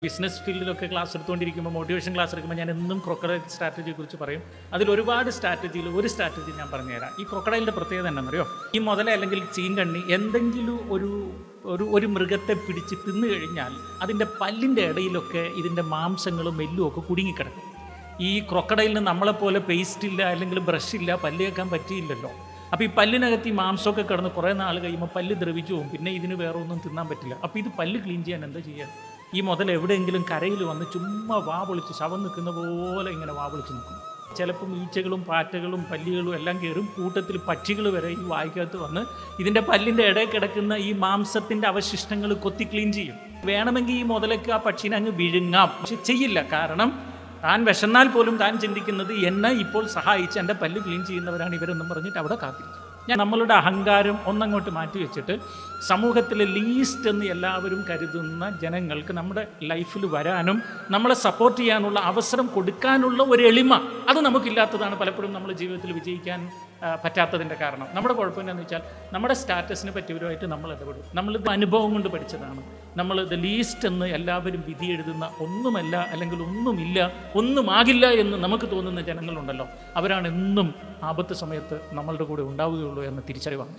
Business ഫീൽഡിലൊക്കെ class എടുത്തുകൊണ്ടിരിക്കുമ്പോൾ, motivation class എടുക്കുമ്പോൾ ഞാൻ എന്നും ക്രൊക്കഡൈൽ സ്ട്രാറ്റജിയെക്കുറിച്ച് പറയും. അതിൽ ഒരുപാട് സ്ട്രാറ്റജിയിൽ ഒരു സ്ട്രാറ്റജി ഞാൻ പറഞ്ഞുതരാം. ഈ ക്രൊക്കഡൈലിൻ്റെ പ്രത്യേകത എന്താണെന്നറിയോ? ഈ മുതല അല്ലെങ്കിൽ ചീങ്കണ്ണി എന്തെങ്കിലും ഒരു മൃഗത്തെ പിടിച്ച് തിന്നു കഴിഞ്ഞാൽ അതിൻ്റെ പല്ലിൻ്റെ ഇടയിലൊക്കെ ഇതിൻ്റെ മാംസങ്ങളും എല്ലും ഒക്കെ കുടുങ്ങിക്കിടക്കും. ഈ ക്രൊക്കഡൈലിന് നമ്മളെപ്പോലെ പേസ്റ്റ് ഇല്ല, അല്ലെങ്കിൽ ബ്രഷ് ഇല്ല, പല്ല് കേൾക്കാൻ പറ്റിയില്ലല്ലോ. അപ്പോൾ ഈ പല്ലിനകത്ത് ഈ മാംസമൊക്കെ കിടന്ന് കുറേ നാൾ കഴിയുമ്പോൾ പല്ല് ദ്രവിച്ചു പോകും. പിന്നെ ഇതിന് വേറെ ഒന്നും തിന്നാൻ പറ്റില്ല. അപ്പോൾ ഇത് പല്ല് ക്ലീൻ ചെയ്യാൻ എന്താ ചെയ്യുക? ഈ മുതൽ എവിടെയെങ്കിലും കരയിൽ വന്ന് ചുമ്മാ വാ പൊളിച്ച് ശവം നിൽക്കുന്ന പോലെ ഇങ്ങനെ വാ പൊളിച്ച് നിൽക്കും. ചിലപ്പം ഈച്ചകളും പാറ്റകളും പല്ലികളും എല്ലാം കയറും. കൂട്ടത്തിൽ പക്ഷികൾ വരെ ഈ വായ്ക്കകത്ത് വന്ന് ഇതിൻ്റെ പല്ലിൻ്റെ ഇടയിൽ കിടക്കുന്ന ഈ മാംസത്തിൻ്റെ അവശിഷ്ടങ്ങൾ കൊത്തി ക്ലീൻ ചെയ്യും. വേണമെങ്കിൽ ഈ മുതലൊക്കെ ആ പക്ഷീനെ അങ്ങ് വിഴുങ്ങാം, പക്ഷെ ചെയ്യില്ല. കാരണം താൻ വിശന്നാൽ പോലും താൻ ചിന്തിക്കുന്നത് എന്നെ ഇപ്പോൾ സഹായിച്ച് എൻ്റെ പല്ല് ക്ലീൻ ചെയ്യുന്നവരാണ് ഇവരെന്നും പറഞ്ഞിട്ട് അവിടെ കാത്തിരിക്കും. നമ്മളുടെ അഹങ്കാരം ഒന്നങ്ങോട്ട് മാറ്റി വെച്ചിട്ട് സമൂഹത്തിലെ ലീസ്റ്റ് എന്ന് എല്ലാവരും കരുതുന്ന ജനങ്ങൾക്ക് നമ്മുടെ ലൈഫിൽ വരാനും നമ്മളെ സപ്പോർട്ട് ചെയ്യാനുള്ള അവസരം കൊടുക്കാനുള്ള ഒരു എളിമ, അത് നമുക്കില്ലാത്തതാണ് പലപ്പോഴും നമ്മൾ ജീവിതത്തിൽ വിജയിക്കാൻ പറ്റാത്തതിൻ്റെ കാരണം. നമ്മുടെ കുഴപ്പം എന്താണെന്ന് വെച്ചാൽ നമ്മുടെ സ്റ്റാറ്റസിനെ പറ്റിയവരുമായിട്ട് നമ്മൾ ഇടപെടും. നമ്മളിത് അനുഭവം കൊണ്ട് പഠിച്ചതാണ്. നമ്മൾ ദ ലീസ്റ്റ് എന്ന് എല്ലാവരും വിധി എഴുതുന്ന ഒന്നുമല്ല, അല്ലെങ്കിൽ ഒന്നുമില്ല, ഒന്നുമാകില്ല എന്ന് നമുക്ക് തോന്നുന്ന ജനങ്ങളുണ്ടല്ലോ, അവരാണ് എന്നും ആപത്ത് സമയത്ത് നമ്മളുടെ കൂടെ ഉണ്ടാവുകയുള്ളൂ എന്ന തിരിച്ചറിവാണ്.